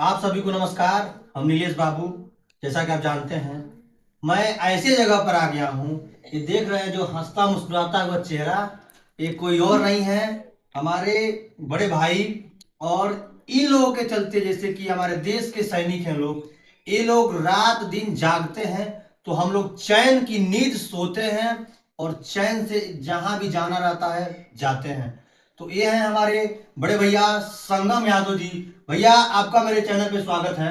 आप सभी को नमस्कार। हम नीलेश बाबू। जैसा कि आप जानते हैं, मैं ऐसे जगह पर आ गया हूँ। ये देख रहे हैं जो हंसता मुस्कुराता हुआ चेहरा, ये कोई और नहीं है, हमारे बड़े भाई। और इन लोगों के चलते, जैसे कि हमारे देश के सैनिक हैं लोग, ये लोग रात दिन जागते हैं तो हम लोग चैन की नींद सोते हैं और चैन से जहां भी जाना रहता है जाते हैं। तो ये हैं हमारे बड़े भैया संगम यादव जी। भैया, आपका मेरे चैनल पे स्वागत है।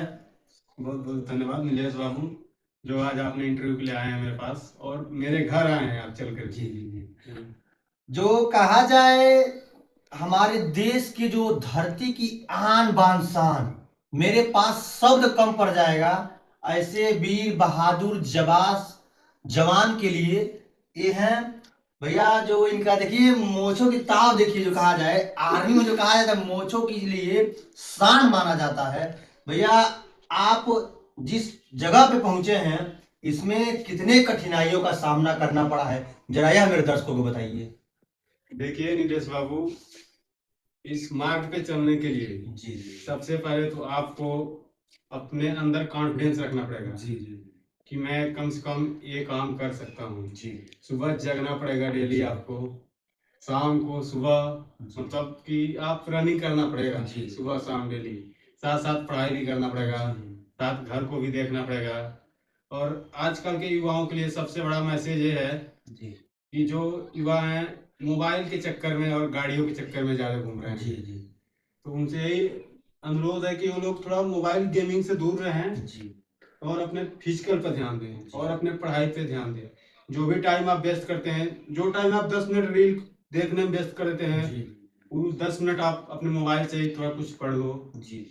बहुत बहुत धन्यवाद नीलेश बाबू, जो आज आपने इंटरव्यू के लिए आए हैं मेरे पास और मेरे घर आए हैं आप चल कर। जी जी जी। जो कहा जाए, हमारे देश की जो धरती की आन बान शान, मेरे पास शब्द कम पड़ जाएगा ऐसे वीर बहादुर जबास जवान के लिए। ये हैं भैया, जो इनका देखिए मोछों की ताव देखिए। जो कहा जाए आर्मी में, जो कहा जाता है मोछों के लिए शान माना जाता है। भैया, आप जिस जगह पे पहुंचे हैं, इसमें कितने कठिनाइयों का सामना करना पड़ा है, जरा यह मेरे दर्शकों को बताइए। देखिए नीलेश बाबू, इस मार्ग पे चलने के लिए जी जी सबसे पहले तो आपको अपने अंदर कॉन्फिडेंस रखना पड़ेगा जी जी कि मैं कम से कम ये काम कर सकता हूँ। जी सुबह जगना पड़ेगा डेली आपको, शाम को सुबह जी मतलब कि आप रनिंग करना पड़ेगा जी। सुबह शाम डेली। साथ साथ पढ़ाई भी करना पड़ेगा, जी साथ घर को भी देखना पड़ेगा। और आजकल के युवाओं के लिए सबसे बड़ा मैसेज ये है जी कि जो युवा हैं मोबाइल के चक्कर में और गाड़ियों के चक्कर में ज्यादा घूम रहे जी हैं। जी तो उनसे यही अनुरोध है कि वो लोग थोड़ा मोबाइल गेमिंग से दूर रहें जी और अपने फिजिकल पर ध्यान दें जी और अपने पढ़ाई पे ध्यान दें। जो भी टाइम आप वेस्ट करते हैं, जो टाइम आप 10 मिनट रील देखने में वेस्ट कर देते हैं, जी उस 10 मिनट आप अपने मोबाइल से ही थोड़ा कुछ पढ़ लो। जी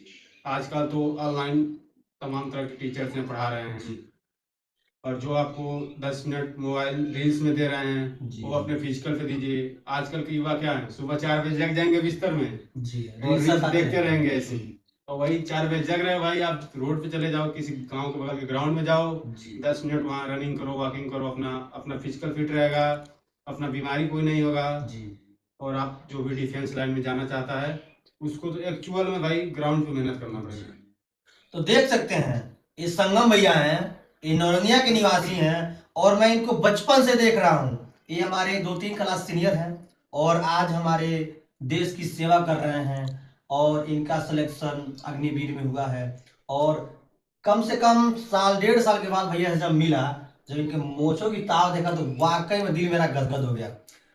आजकल तो ऑनलाइन तमाम तरह के टीचर्स हैं पढ़ा रहे हैं। जी और जो आपको 10 मिनट मोबाइल रील्स में दे रहे हैं जी वो अपने फिजिकल पे दीजिए। आजकल के युवा क्या है, सुबह 4 बजे जग जाएंगे बिस्तर में जी और रील्स आते देखते हैं। रहेंगे ऐसे ही। और वही 4 बजे जग रहे हो भाई, आप रोड पे चले जाओ, किसी गांव के बगल के ग्राउंड में जाओ, जी 10 मिनट वहाँ रनिंग करो, वॉकिंग करो, अपना अपना फिजिकल फिट रहेगा, अपना बीमारी कोई नहीं होगा। जी। और आप जो भी डिफेंस लाइन में जाना चाहता है उसको तो एक्चुअल में भाई ग्राउंड पे मेहनत करना पड़ेगा। तो देख सकते हैं, ये संगम भैया हैं, ये नौरंगिया के निवासी हैं और मैं इनको बचपन से देख रहा हूँ। ये हमारे 2-3 क्लास सीनियर हैं और आज हमारे देश की सेवा कर रहे हैं। और इनका सिलेक्शन अग्निवीर में हुआ है। और कम से कम साल 1.5 साल के बाद भैया से जब मिला, जब इनके मोछों की ताव देखा, तो वाकई में दिल मेरा गदगद हो गया।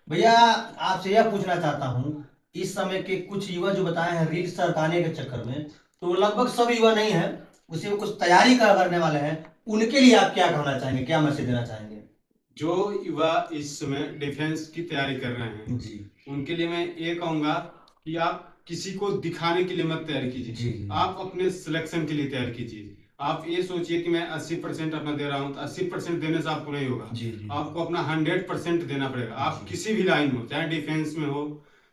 भैया, आपसे यह पूछना चाहता हूँ, इस समय के कुछ युवा जो बताए हैं रील्स सरकाने के चक्कर में, तो लगभग सब युवा नहीं है, उसी में कुछ तैयारी करने वाले हैं, उनके लिए आप क्या कहना चाहेंगे, क्या मैसेज देना चाहेंगे? जो युवा इस समय डिफेंस की तैयारी कर रहे हैं जी उनके लिए मैं ये कहूंगा कि आप किसी को दिखाने के लिए मत तैयारी कीजिए। जी आप अपने सिलेक्शन के लिए तैयारी कीजिए। आप ये सोचिए कि मैं 80% अपना दे रहा हूँ, तो 80% देने से आपको नहीं होगा। जी जी आपको अपना 100% देना पड़ेगा। आप किसी भी लाइन हो, चाहे डिफेंस में हो,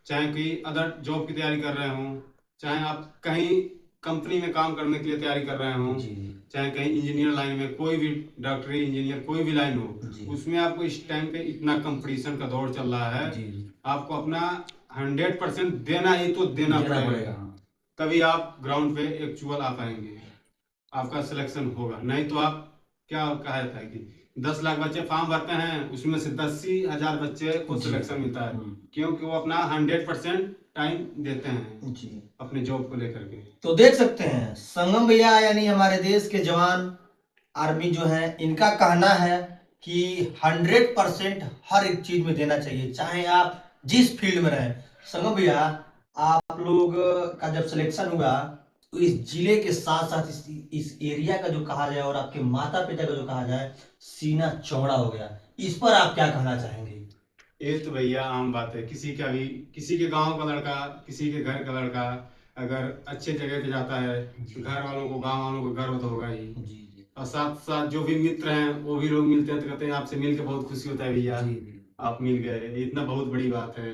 चाहे कोई अदर जॉब की तैयारी कर रहे हो, चाहे आप कहीं कंपनी में काम करने के लिए तैयारी कर रहे हो, जी चाहे कहीं इंजीनियर लाइन में, कोई भी डॉक्टरी इंजीनियर कोई भी लाइन हो, जी उसमें आपको इस टाइम पे इतना कंपटीशन का दौर चल रहा है। जी आपको अपना 100% देना ही तो देना पड़ेगा। हाँ। तभी आप ग्राउंड पे एक्चुअल आ पाएंगे, आपका सिलेक्शन होगा। नहीं तो आप क्या कहा था कि 10 लाख बच्चे फॉर्म भरते हैं, उसमें से 10,000 बच्चे को जी। सिलेक्शन मिलता है, क्योंकि वो अपना 100% टाइम देते हैं जी। अपने जॉब को लेकर के। तो देख सकते हैं संगम भैया, यानी हमारे देश के जवान आर्मी जो है, इनका कहना है कि 100% हर एक चीज में देना चाहिए, चाहे आप जिस फील्ड में रहें। संगम भैया, आप लोग का जब सिलेक्शन हुआ, तो इस जिले के साथ साथ इस एरिया का जो कहा जाए और आपके माता पिता का जो कहा जाए, सीना चौड़ा हो गया। इस पर आप क्या कहना चाहेंगे? ये तो भैया आम बात है, किसी का भी, किसी के गांव का लड़का, किसी के घर का लड़का अगर अच्छे जगह पे जाता है तो घर वालों को, गांव वालों को गर्व तो होगा ही। जी जी और साथ साथ जो भी मित्र हैं वो भी लोग मिलते हैं तो कहते हैं आपसे मिलकर बहुत खुशी होता है भैया, जी जी। आप मिल गए, इतना बहुत बड़ी बात है।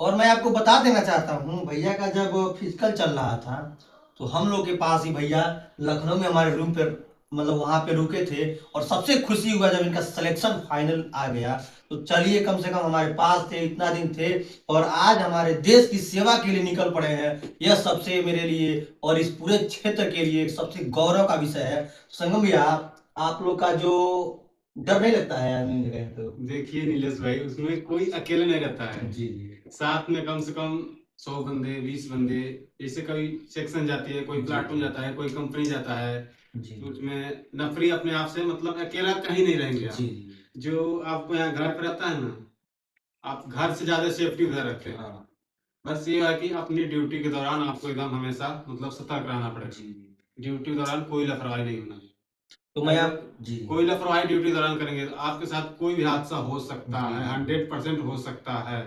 और मैं आपको बता देना चाहता हूँ, भैया का जब फिजिकल चल रहा था, तो हम लोग के पास ही भैया लखनऊ में हमारे रूम पर मतलब वहां पे रुके थे और सबसे खुशी हुआ जब इनका सिलेक्शन फाइनल आ गया। तो चलिए, कम से कम हमारे पास थे, इतना दिन थे और आज हमारे देश की सेवा के लिए निकल पड़े हैं। यह सबसे मेरे लिए और इस पूरे क्षेत्र के लिए सबसे गौरव का विषय है। संगम भैया, आप लोग का जो डर नहीं लगता है आर्मी में गए तो? देखिए नीलेश भाई, उसमें कोई अकेले नहीं रहता है। जी जी साथ में कम से कम 100 बंदे, 20 बंदे, जैसे कोई सेक्शन जाती है, कोई प्लाटून जाता है, कोई कंपनी जाता है, जी तो उसमें नफरी अपने आप से, मतलब अकेला कहीं नहीं रहेंगे आप। जी जो आपको यहाँ घर पे रहता है ना, आप घर से ज्यादा सेफ्टी उधर रखते हैं। हाँ बस ये है कि अपनी ड्यूटी के दौरान आपको एकदम हमेशा मतलब सतर्क रहना पड़ेगा। जी। ड्यूटी के दौरान कोई लापरवाही नहीं होना चाहिए। तो मैं अगर आप जी कोई लापरवाही ड्यूटी के दौरान करेंगे तो आपके साथ कोई भी हादसा हो सकता जी। है, 100% हो सकता है,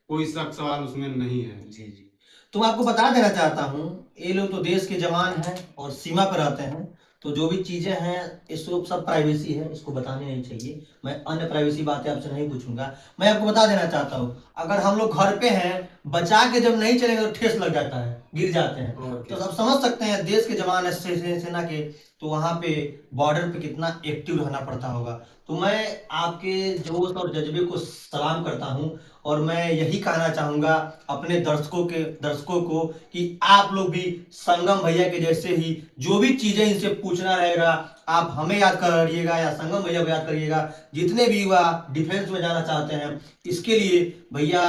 कोई शक सवाल उसमें नहीं है। जी जी। तो मैं आपको बता देना चाहता हूँ, ये लोग तो देश के जवान हैं और सीमा पर रहते हैं, तो जो भी चीजें हैं ये सब प्राइवेसी है, इसको बतानी नहीं चाहिए। मैं अन्य प्राइवेसी बातें आपसे नहीं पूछूंगा। मैं आपको बता देना चाहता हूँ, अगर हम लोग घर पे हैं, बचा के जब नहीं चलेंगे तो ठेस लग जाता है, गिर जाते हैं। तो आप समझ सकते हैं देश के जवान है, सेना के, तो वहां पे बॉर्डर पे कितना एक्टिव रहना पड़ता होगा। तो मैं आपके जोश और जज्बे को सलाम करता हूँ और मैं यही कहना चाहूंगा अपने दर्शकों को कि आप लोग भी संगम भैया के जैसे ही जो भी चीजें इनसे पूछना रहेगा, आप हमें याद करिएगा या संगम भैया को याद करिएगा। जितने भी युवा डिफेंस में जाना चाहते हैं, इसके लिए भैया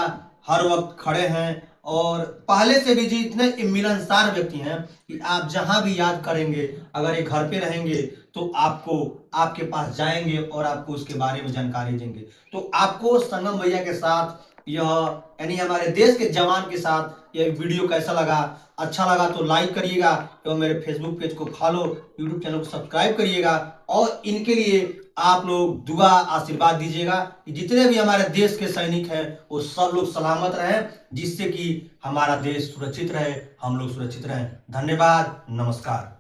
हर वक्त खड़े हैं और पहले से भी जी इतने मिलनसार व्यक्ति हैं कि आप जहां भी याद करेंगे, अगर ये घर पे रहेंगे तो आपको आपके पास जाएंगे और आपको उसके बारे में जानकारी देंगे। तो आपको संगम भैया के साथ यह यानी हमारे देश के जवान के साथ यह वीडियो कैसा लगा? अच्छा लगा तो लाइक करिएगा एवं मेरे फेसबुक पेज को फॉलो, यूट्यूब चैनल को सब्सक्राइब करिएगा और इनके लिए आप लोग दुआ आशीर्वाद दीजिएगा कि जितने भी हमारे देश के सैनिक हैं वो सब लोग सलामत रहें, जिससे कि हमारा देश सुरक्षित रहे, हम लोग सुरक्षित रहें। धन्यवाद, नमस्कार।